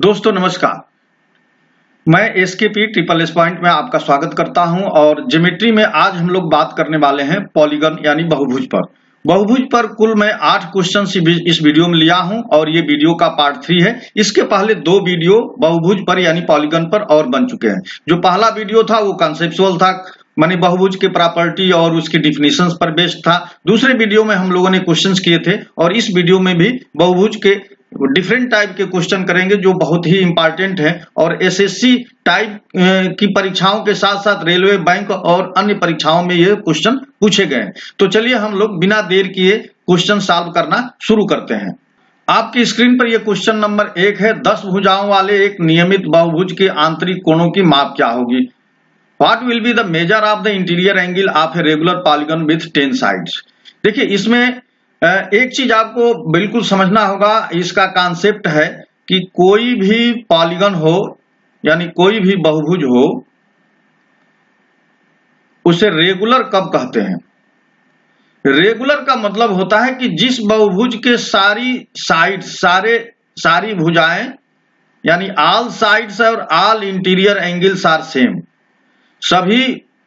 दोस्तों नमस्कार। मैं एसकेपी ट्रिपल एस पॉइंट में आपका स्वागत करता हूं और ज्योमेट्री में आज हम लोग बात करने वाले हैं पॉलीगन यानी बहुभुज पर। बहुभुज पर कुल मैं 8 क्वेश्चन इस वीडियो में लिया हूं और ये वीडियो का पार्ट 3 है। इसके पहले 2 वीडियो बहुभुज पर यानी पॉलीगन पर और बन चुके हैं। जो पहला वीडियो था वो कॉन्सेप्चुअल था, माने बहुभुज के प्रॉपर्टी और उसकी डिफिनेशंस पर बेस्ड था। दूसरे वीडियो में हम लोगों ने क्वेश्चंस किए थे और इस वीडियो में भी बहुभुज के डिफरेंट टाइप के क्वेश्चन करेंगे जो बहुत ही इंपॉर्टेंट है और एसएससी टाइप की परीक्षाओं के साथ साथ रेलवे, बैंक और अन्य परीक्षाओं में ये क्वेश्चन पूछे गए हैं। तो चलिए हम लोग बिना देर किए क्वेश्चन सॉल्व करना शुरू करते हैं। आपकी स्क्रीन पर ये क्वेश्चन नंबर 1 है। 10 भुजाओं वाले एक नियमित बहुभुज के आंतरिक कोणों की माप क्या होगी? What will be the measure of the interior angle of a regular polygon with 10 sides? देखिए इसमें एक चीज आपको बिल्कुल समझना होगा। इसका कॉन्सेप्ट है कि कोई भी पॉलीगन हो यानी कोई भी बहुभुज हो उसे रेगुलर कब कहते हैं? रेगुलर का मतलब होता है कि जिस बहुभुज के सारी भुजाएं यानी ऑल साइड्स और all interior angles are same, सभी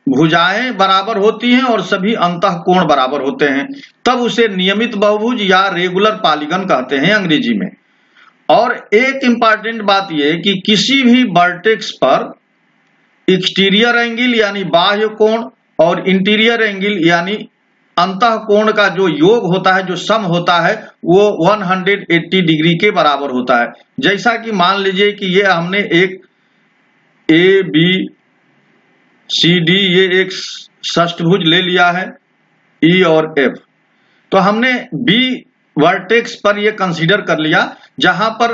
भुजाएं बराबर होती हैं और सभी अंतःकोण बराबर होते हैं, तब उसे नियमित बहुभुज या रेगुलर पॉलीगन कहते हैं अंग्रेजी में। और एक इंपॉर्टेंट बात यह है कि किसी भी वर्टेक्स पर एक्सटीरियर एंगल यानी बाह्य कोण और इंटीरियर एंगल यानी अंतःकोण का जो योग होता है, जो सम होता है, वो 180 डिग्री के बराबर होता है। जैसा कि मान लीजिए कि ये हमने एक ए बी सी डी ये एक षष्ठभुज ले लिया है ई और एफ, तो हमने बी वर्टेक्स पर ये कंसीडर कर लिया जहां पर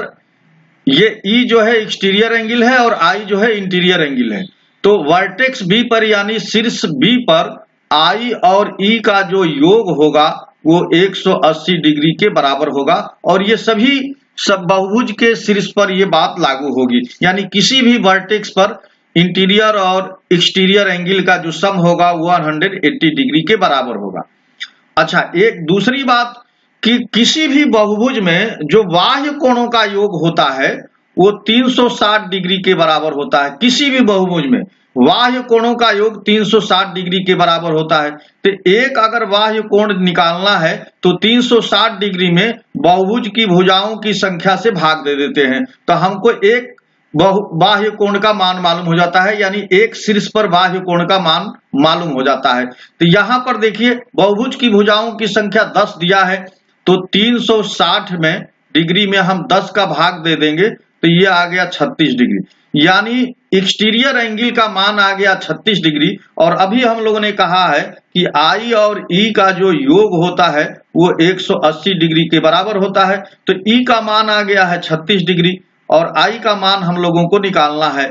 ये ई जो है एक्सटीरियर एंगल है और आई जो है इंटीरियर एंगल है। तो वर्टेक्स बी पर यानी शीर्ष बी पर आई और ई का जो योग होगा वो 180 डिग्री के बराबर होगा और ये सभी सब बहुभुज के शीर्ष पर ये बात लागू होगी। यानी किसी भी वर्टेक्स पर इंटीरियर और एक्सटीरियर एंगल का जो सम होगा वो 180 डिग्री के बराबर होगा। अच्छा, एक दूसरी बात कि किसी भी बहुभुज में जो बाह्य कोणों का योग होता है वो 360 डिग्री के बराबर होता है। किसी भी बहुभुज में बाह्य कोणों का योग 360 डिग्री के बराबर होता है। तो एक अगर बाह्य कोण निकालना है तो 360 डिग्री में बहुभुज की भुजाओं की संख्या से भाग दे देते हैं, तो हमको एक बाह्य कोण का मान मालूम हो जाता है, यानी एक शीर्ष पर बाह्य कोण का मान मालूम हो जाता है। तो यहां पर देखिए बहुभुज की भुजाओं की संख्या 10 दिया है, तो 360 में डिग्री में हम 10 का भाग दे देंगे तो ये आ गया 36 डिग्री, यानी एक्सटीरियर एंगल का मान आ गया 36 डिग्री। और अभी हम लोगों ने कहा है कि आई और ई का जो योग होता है वो 180 डिग्री के बराबर होता है, तो ई का मान आ गया है 36 डिग्री और आई का मान हम लोगों को निकालना है।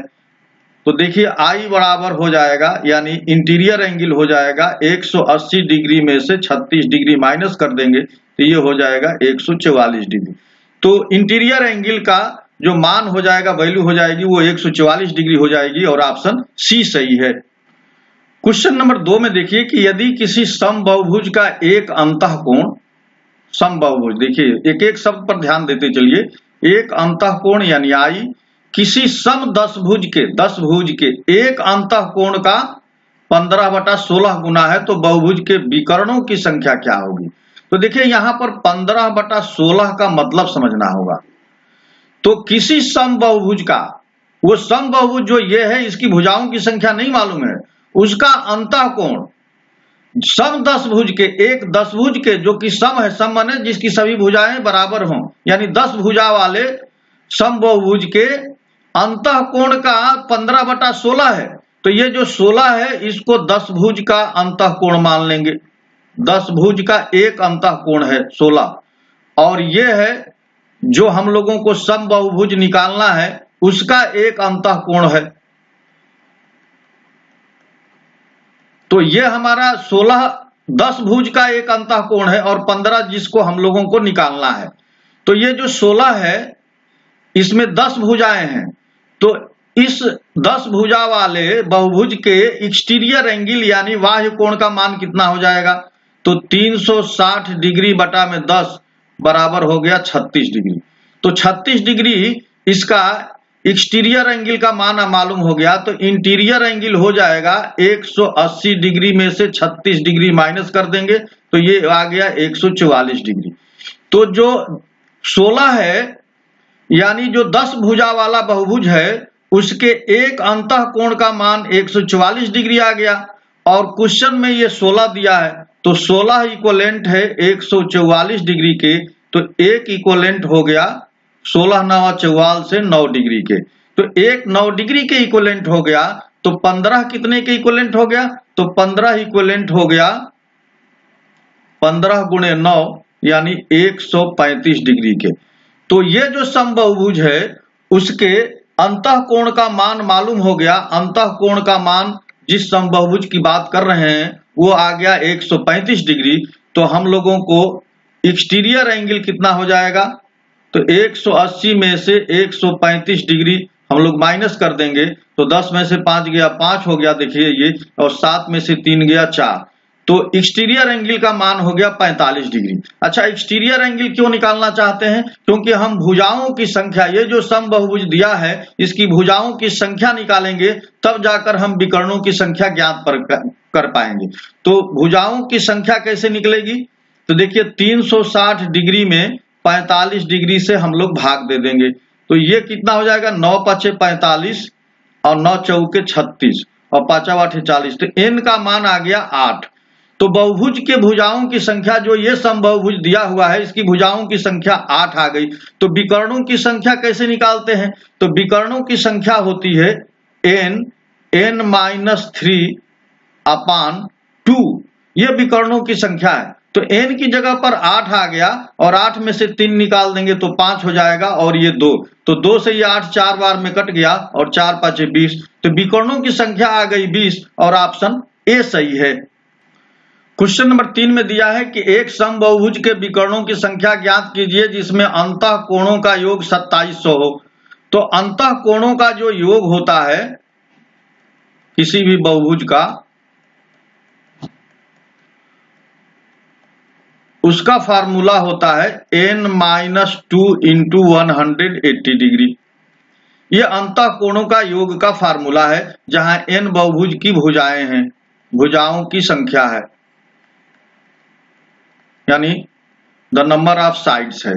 तो देखिए आई बराबर हो जाएगा यानी इंटीरियर एंगल हो जाएगा 180 डिग्री में से 36 डिग्री माइनस कर देंगे तो ये हो जाएगा 144 डिग्री। तो इंटीरियर एंगल का जो मान हो जाएगा, वैल्यू हो जाएगी वो 144 डिग्री हो जाएगी और ऑप्शन सी सही है। क्वेश्चन नंबर 2 में देखिए कि यदि किसी समबाहुभुज का एक अंतःकोण, समबाहुभुज देखिए एक एक शब्द पर ध्यान देते चलिए, एक अंतःकोण यानी आई किसी सम 10 भुज के एक अंतःकोण का 15/16 गुना है तो बहुभुज के विकर्णों की संख्या क्या होगी? तो देखिए यहां पर 15/16 का मतलब समझना होगा। तो किसी सम बहुभुज का, वो सम बहुभुज जो ये है इसकी भुजाओं की संख्या नहीं मालूम है, उसका अंतःकोण सम 10 भुज के, एक 10 भुज के जो कि सम है, सम माने जिसकी सभी भुजाएं बराबर हों, यानी 10 भुजा वाले सम बहुभुज के अंतःकोण का 15/16 है। तो ये जो 16 है इसको 10 भुज का अंतःकोण मान लेंगे। 10 भुज का एक अंतःकोण है 16 और ये है जो हम लोगों को सम बहुभुज निकालना है उसका एक अंतःकोण है। तो ये हमारा 16 10 भुज का एक अंतःकोण है और 15 जिसको हम लोगों को निकालना है। तो ये जो 16 है इसमें 10 भुजाएं हैं, तो इस 10 भुजा वाले बहुभुज के एक्सटीरियर एंगल यानी बाह्य कोण का मान कितना हो जाएगा? तो 360 डिग्री बटा में 10 बराबर हो गया 36 डिग्री। तो 36 डिग्री इसका एक्सटीरियर एंगल का मान मालूम हो गया, तो इंटीरियर एंगल हो जाएगा 180 डिग्री में से 36 डिग्री माइनस कर देंगे तो ये आ गया 144 डिग्री। तो जो 16 है यानी जो 10 भुजा वाला बहुभुज है उसके एक अंतः कोण का मान 144 डिग्री आ गया, और क्वेश्चन में ये 16 दिया है तो 16 इक्वलेंट है 144 डिग्री के, तो एक इक्वलेंट हो गया 16 9 44 से 9 डिग्री के, तो एक 9 डिग्री के इक्वलेंट हो गया। तो 15 कितने के इक्वलेंट हो गया, तो 15 इक्वलेंट हो गया 15 गुणे 9 यानी 135 डिग्री के। तो ये जो समबाहुभुज है उसके अंतः कोण का मान मालूम हो गया। अंतः कोण का मान जिस समबाहुभुज की बात कर रहे हैं वो आ गया 135 डिग्री। तो हम लोगों को एक्सटीरियर एंगल कितना हो जाएगा, तो 180 में से 135 डिग्री हम लोग माइनस कर देंगे तो 10 में से 5 गया 5 हो गया, देखिए ये, और 7 में से 3 गया 4, तो एक्सटीरियर एंगल का मान हो गया 45 डिग्री। अच्छा, एक्सटीरियर एंगल क्यों निकालना चाहते हैं, क्योंकि हम भुजाओं की संख्या, ये जो समबाहुभुज दिया है इसकी भुजाओं की संख्या निकालेंगे तब जाकर हम विकर्णों की संख्या ज्ञात कर पाएंगे। तो भुजाओं की संख्या कैसे निकलेगी, तो देखिए 360 डिग्री में 45 डिग्री से हम लोग भाग दे देंगे, तो ये कितना हो जाएगा 9 5 45 और 9 चौके 36 और 5 8 40, तो n का मान आ गया 8। तो बहुभुज के भुजाओं की संख्या, जो ये समबाहुभुज दिया हुआ है इसकी भुजाओं की संख्या 8 आ गई। तो विकर्णों की संख्या कैसे निकालते हैं, तो विकर्णों की संख्या होती है n-3 अपान 2, ये विकर्णों की संख्या है। तो n की जगह पर 8 आ गया और 8 में से 3 निकाल देंगे तो 5 हो जाएगा, और ये 2, तो 2 से ये 8 4 बार में कट गया और 4 5 20, तो विकर्णों की संख्या आ गई 20 और ऑप्शन ए सही है। क्वेश्चन नंबर 3 में दिया है कि एक समबाहुभुज के विकर्णों की संख्या ज्ञात कीजिए जिसमें अंतः कोणों का योग 2700 हो। तो अंतः कोणों का जो योग होता है किसी भी बहुभुज का, उसका फार्मूला होता है n-2 इंटू 180 डिग्री। यह अंतः कोणों का योग का फार्मूला है जहां n बहुभुज की भुजाएं हैं, भुजाओं की संख्या है, यानी द नंबर ऑफ साइड्स है।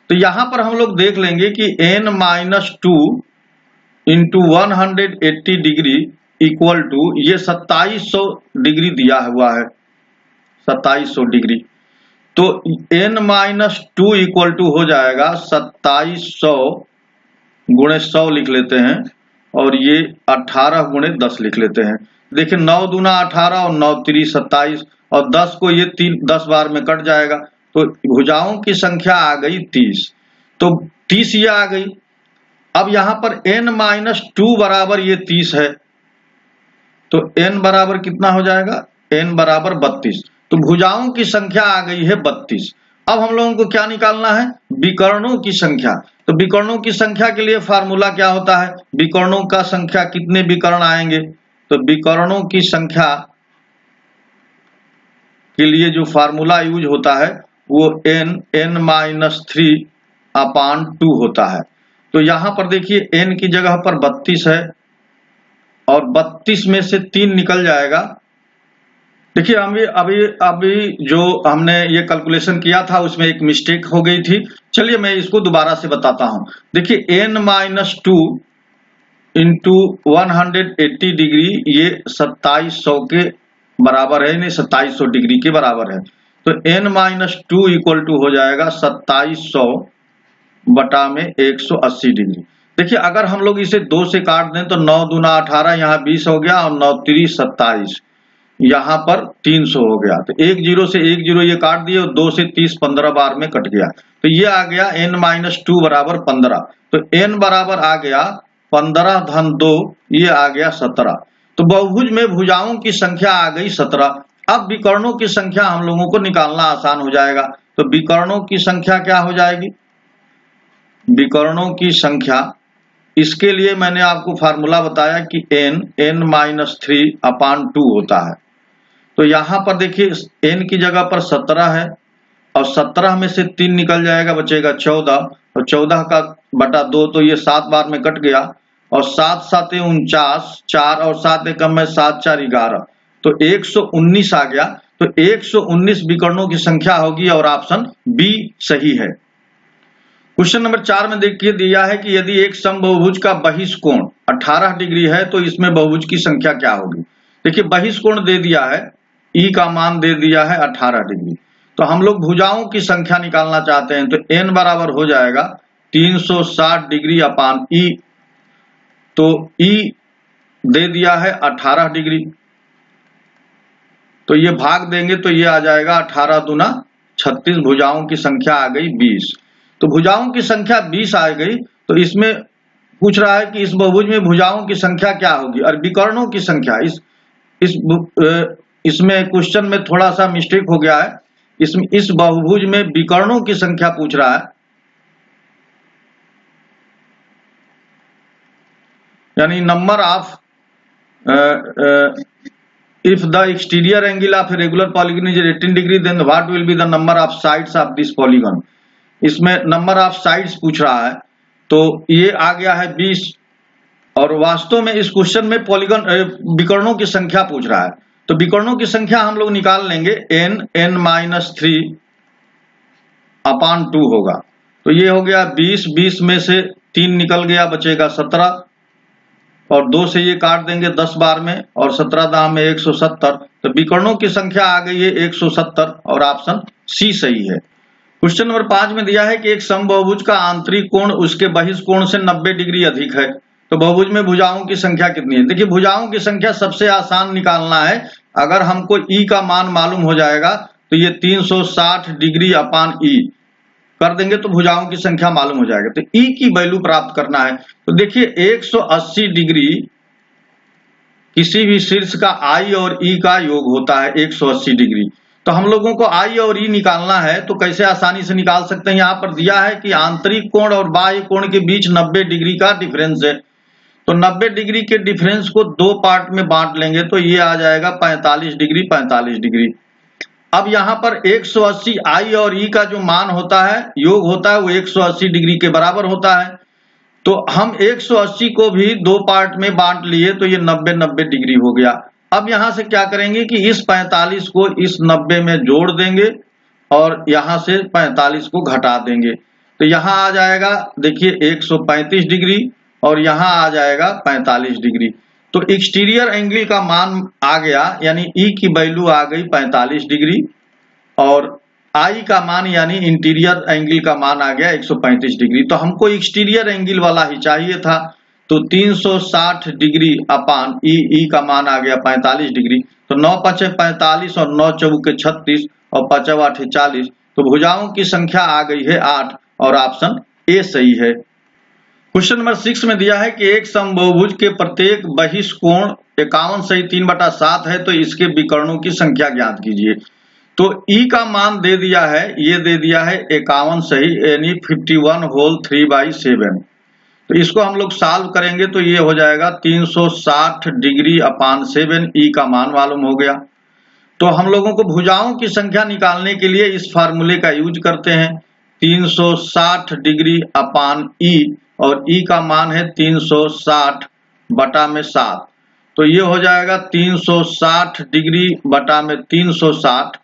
तो यहां पर हम लोग देख लेंगे कि n-2 into 180 degree equal to ये 2700 डिग्री दिया हुआ है, 2700 डिग्री। तो n-2 इक्वल टू हो जाएगा 2700 गुणे 100 लिख लेते हैं, और ये 18 गुणे 10 लिख लेते हैं। देखिए 9 दूना 18 और 9 3 27, और 10 को ये 10 बार में कट जाएगा, तो भुजाओं की संख्या आ गई 30, तो 30 ये आ गई। अब यहां पर n-2 बराबर ये 30 है, तो n बराबर कितना हो जाएगा, n बराबर 32, तो भुजाओं की संख्या आ गई है 32। अब हम लोगों को क्या निकालना है, विकर्णों की संख्या। तो विकर्णों की संख्या के लिए फार्मूला क्या होता है, विकर्णों का संख्या कितने विकर्ण आएंगे, तो विकर्णों की संख्या के लिए जो फार्मूला यूज होता है वो n-3 अपान 2 होता है। तो यहां पर देखिए n की जगह पर 32 है और 32 में से 3 निकल जाएगा। देखिए अभी जो हमने ये कैलकुलेशन किया था उसमें एक मिस्टेक हो गई थी, चलिए मैं इसको दोबारा से बताता हूं। देखिए n-2 इंटू 180 डिग्री ये 2700 के बराबर है, नहीं 2700 डिग्री के बराबर है। तो n-2 इक्वल टू हो जाएगा 2700 बटा में 180 डिग्री। देखिए अगर हम लोग इसे 2 से काट दें तो 9 दूना 18, यहाँ 20 हो गया, और 9 3 27, यहाँ पर 300 हो गया। तो 1 0 से 1 0 ये काट दिए और 2 से 30 15 बार में कट गया, तो ये आ गया n-2 बराबर 15। तो n बराबर आ गया 15 धन 2, ये आ गया 17। तो बहुभुज में भुजाओं की संख्या आ गई 17। अब विकर्णों की संख्या हम लोगों को निकालना आसान हो जाएगा। तो विकर्णों की संख्या क्या हो जाएगी, विकर्णों की संख्या, इसके लिए मैंने आपको फार्मूला बताया कि n-3 अपान 2 होता है। तो यहां पर देखिए n की जगह पर 17 है और 17 में से 3 निकल जाएगा, बचेगा 14, तो 14 का बटा 2 तो ये 7 बार में कट गया, और 7 7 49, 4 और 7 एकम में 7 4 11, तो 119 आ गया। तो 119 विकर्णों की संख्या होगी और ऑप्शन बी सही है। क्वेश्चन नंबर 4 में देखिए दिया है कि यदि एक समबाहुभुज का बहिष्कोण 18 डिग्री है तो इसमें बहुभुज की संख्या क्या होगी। देखिए बहिष्कोण दे दिया है, ई का मान दे दिया है 18 डिग्री, तो हम लोग भुजाओं की संख्या निकालना चाहते हैं, तो n बराबर हो जाएगा 360 डिग्री अपान ई, तो ई दे दिया है 18 डिग्री, तो ये भाग देंगे तो ये आ जाएगा 18 दूना 36, भुजाओं की संख्या आ गई 20। तो भुजाओं की संख्या 20 आ गई, तो इसमें पूछ रहा है कि इस बहुभुज में भुजाओं की संख्या क्या होगी और विकर्णों की संख्या। इसमें क्वेश्चन में थोड़ा सा मिस्टेक हो गया है, इस बहुभुज में विकर्णों की संख्या पूछ रहा है, यानी number of if the exterior angle of a regular polygon is 18 degree then what will be the number of sides of this polygon। इसमें नंबर ऑफ साइड्स पूछ रहा है, तो ये आ गया है 20, और वास्तव में इस क्वेश्चन में पॉलीगन विकर्णों की संख्या पूछ रहा है, तो विकर्णों की संख्या हम लोग निकाल लेंगे, n-3 अपान 2 होगा, तो ये हो गया 20, 20 में से 3 निकल गया, बचेगा 17, और 2 से ये काट देंगे 10 बार में, और 17 दाम में 170, तो विकर्णों की संख्या आ गई है 170, और ऑप्शन सी सही है। क्वेश्चन नंबर 5 में दिया है कि एक समबाहुभुज का आंतरिक कोण उसके बहिष्कोण से 90 डिग्री अधिक है, तो बहुभुज में भुजाओं की संख्या कितनी है। देखिए भुजाओं की संख्या सबसे आसान निकालना है, अगर हमको ई का मान मालूम हो जाएगा तो ये 360 डिग्री अपान ई कर देंगे तो भुजाओं की संख्या मालूम हो जाएगा। तो ई की वैल्यू प्राप्त करना है, तो देखिए 180 डिग्री किसी भी शीर्ष का आई और ई का योग होता है 180 डिग्री, तो हम लोगों को आई और ई निकालना है, तो कैसे आसानी से निकाल सकते हैं। यहाँ पर दिया है कि आंतरिक कोण और बाह्य कोण के बीच 90 डिग्री का डिफरेंस है, तो 90 डिग्री के डिफरेंस को 2 पार्ट में बांट लेंगे, तो ये आ जाएगा 45 डिग्री 45 डिग्री। अब यहाँ पर 180 आई और ई का जो मान होता है, योग होता है, वो 180 डिग्री के बराबर होता है, तो हम 180 को भी 2 पार्ट में बांट लिए, तो ये 90 डिग्री हो गया। अब यहां से क्या करेंगे कि इस 45 को इस 90 में जोड़ देंगे और यहां से 45 को घटा देंगे, तो यहां आ जाएगा देखिए 135 डिग्री और यहां आ जाएगा 45 डिग्री, तो एक्सटीरियर एंगल का मान आ गया, यानी ई की वैल्यू आ गई 45 डिग्री, और आई का मान यानी इंटीरियर एंगल का मान आ गया 135 डिग्री। तो हमको एक्सटीरियर एंगल वाला ही चाहिए था, तो 360 डिग्री अपान ई का मान आ गया 45 डिग्री, तो 9 5 45 और 9 4 36 और 5 8 40, तो भुजाओं की संख्या आ गई है 8, और ऑप्शन ए सही है। क्वेश्चन नंबर 6 में दिया है कि एक समबाहुभुज के प्रत्येक बहिष्कोण 51 सही 3/7 है, तो इसके विकर्णों की संख्या ज्ञात कीजिए। तो ई का मान दे दिया है, ये दे दिया है 51 सही, यानी 51 होल 3/7, तो इसको हम लोग सॉल्व करेंगे तो ये हो जाएगा 360 डिग्री अपान 7, ई का मान मालूम हो गया। तो हम लोगों को भुजाओं की संख्या निकालने के लिए इस फार्मूले का यूज करते हैं, 360 डिग्री अपान ई, और ई का मान है 360 बटा में 7, तो ये हो जाएगा 360 डिग्री बटा में 360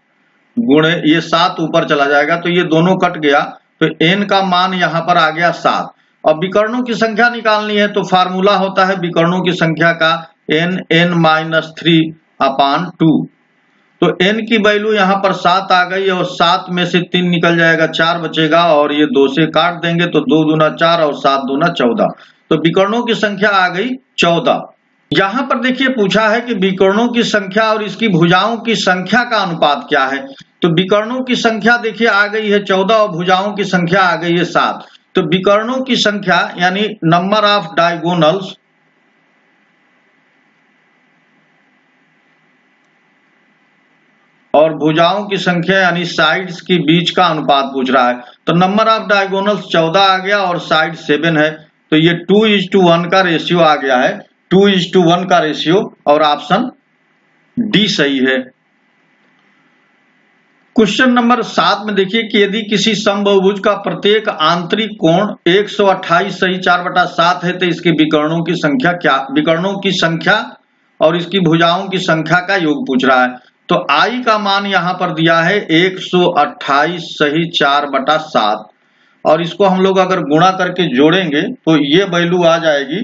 गुणे, ये 7 ऊपर चला जाएगा तो ये दोनों कट गया, तो n का मान यहाँ पर आ गया 7। अब विकर्णों की संख्या निकालनी है, तो फार्मूला होता है विकर्णों की संख्या का n-3 अपान 2, तो n की वैल्यू यहाँ पर 7 आ गई, और 7 में से 3 निकल जाएगा, 4 बचेगा, और ये 2 से काट देंगे तो 2 दूना 4 और 7 दूना 14, तो विकर्णों की संख्या आ गई 14। यहाँ पर देखिए पूछा है कि विकर्णों की संख्या और इसकी भुजाओं की संख्या का अनुपात क्या है, तो विकर्णों की संख्या देखिए आ गई है 14 और भुजाओं की संख्या आ गई है 7, तो विकर्णों की संख्या यानी नंबर ऑफ डायगोनल्स और भुजाओं की संख्या यानी साइड्स के बीच का अनुपात पूछ रहा है, तो नंबर ऑफ डायगोनल्स 14 आ गया और साइड 7 है, तो ये 2:1 का रेशियो आ गया है, 2:1 का रेशियो, और ऑप्शन डी सही है। क्वेश्चन नंबर 7 में देखिए कि यदि किसी समबहुभुज का प्रत्येक आंतरिक कोण 128 सही 4/7 है तो इसके विकर्णों की संख्या क्या, विकर्णों की संख्या और इसकी भुजाओं की संख्या का योग पूछ रहा है। तो I का मान यहां पर दिया है 128 सही 4/7 और इसको हम लोग अगर गुणा करके जोड़ेंगे तो ये वैल्यू आ जाएगी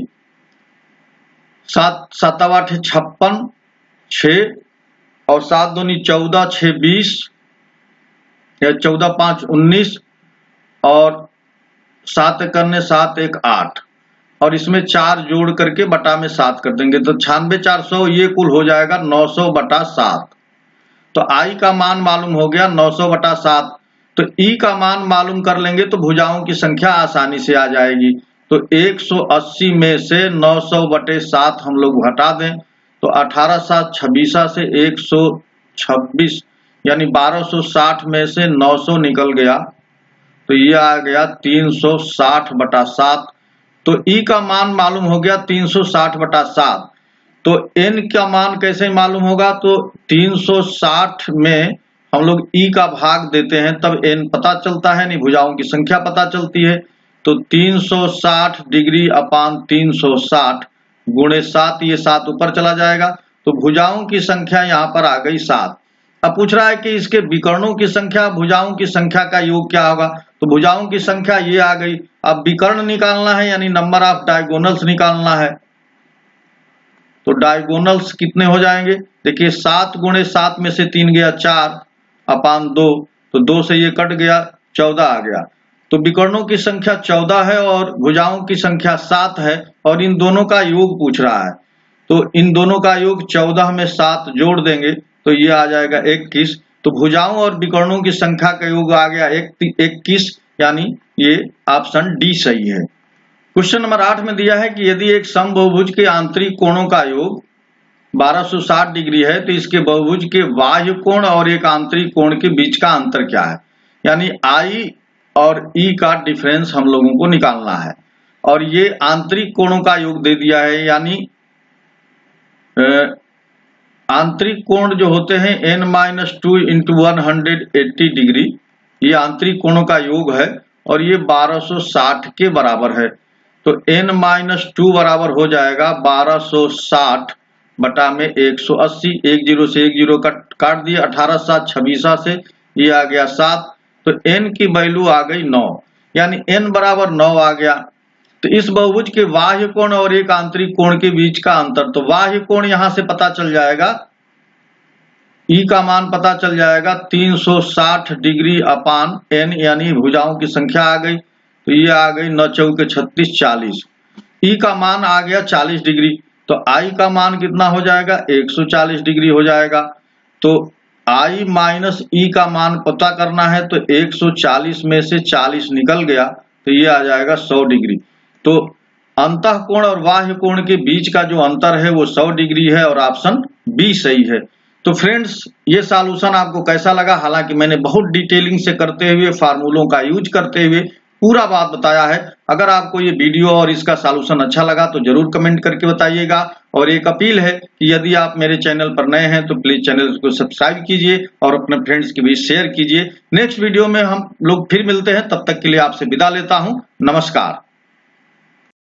7 7 8 56 6 और 7 दूनी 14 6 20 या 14 5 19 और 7 करने 7 1 8 और इसमें 4 जोड़ करके बटा में 7 कर देंगे तो 96 400 ये कुल हो जाएगा 900/7। तो I का मान मालूम हो गया 900/7। तो E का मान मालूम कर लेंगे तो भुजाओं की संख्या आसानी से आ जाएगी। तो 180 में से 900/7 हम लोग हटा दें तो 18 7 26 से 126 यानी 1260 में से 900 निकल गया तो ये आ गया 360/7। तो E का मान मालूम हो गया 360/7। तो N का मान कैसे मालूम होगा, तो 360 में हम लोग E का भाग देते हैं तब N पता चलता है, नहीं भुजाओं की संख्या पता चलती है। तो 360 डिग्री अपान 360 गुणे 7, ये 7 ऊपर चला जाएगा तो भुजाओं की संख्या यहाँ पर आ गई 7। अब पूछ रहा है कि इसके विकर्णों की संख्या भुजाओं की संख्या का योग क्या होगा, तो भुजाओं की संख्या ये आ गई। अब विकर्ण निकालना है यानी नंबर ऑफ डायगोनल्स निकालना है। तो डायगोनल्स कितने हो जाएंगे, देखिए 7 गुणे 7 में से 3 गया 4 अपान 2 तो 2 से ये कट गया 14 आ गया। तो विकर्णों की संख्या 14 है और भुजाओं की संख्या 7 है और इन दोनों का योग पूछ रहा है। तो इन दोनों का योग 14 में 7 जोड़ देंगे तो ये आ जाएगा 21। तो भुजाओं और विकर्णों की संख्या का योग आ गया 21 यानी ये ऑप्शन डी सही है। क्वेश्चन नंबर 8 में दिया है कि यदि एक समबहुभुज के आंतरिक कोणों का योग 1260 डिग्री है तो इसके बहुभुज के बाह्य कोण और एक आंतरिक कोण के बीच का अंतर क्या है, यानी I और E का डिफरेंस हम लोगों को निकालना है। और ये आंतरिक कोणों का योग दे दिया है, यानी आंतरिक कोण जो होते हैं n-2 × 180 डिग्री, ये आंतरिक कोणों का योग है और ये 1260 के बराबर है। तो n-2 बराबर हो जाएगा 1260 बटा में 180, 1 0 से 1 0 काट दिए, 18 7 26 से ये आ गया 7। तो n की वैल्यू आ गई 9 यानी n बराबर 9 आ गया। तो इस बहुभुज के बाह्य कोण और एक आंतरिक कोण के बीच का अंतर, तो बाह्य कोण यहां से पता चल जाएगा, E का मान पता चल जाएगा 360 डिग्री अपान n यानी भुजाओं की संख्या आ गई। तो ये आ गई 9 चौके 36 40। E का मान आ गया 40 डिग्री तो I का मान कितना हो जाएगा 140 डिग्री हो जाएगा। तो I माइनस E का मान पता करना है तो 140 में से 40 निकल गया तो ये आ जाएगा 100 डिग्री। तो अंतः कोण और बाह्य कोण के बीच का जो अंतर है वो 100 डिग्री है और ऑप्शन बी सही है। तो फ्रेंड्स ये सॉल्यूशन आपको कैसा लगा, हालांकि मैंने बहुत डिटेलिंग से करते हुए फार्मूलों का यूज करते हुए पूरा बात बताया है। अगर आपको ये वीडियो और इसका सॉल्यूशन अच्छा लगा तो जरूर कमेंट करके बताइएगा। और एक अपील है कि यदि आप मेरे चैनल पर नए हैं तो प्लीज चैनल को सब्सक्राइब कीजिए और अपने फ्रेंड्स के बीच शेयर कीजिए। नेक्स्ट वीडियो में हम लोग फिर मिलते हैं, तब तक के लिए आपसे विदा लेता हूं। नमस्कार।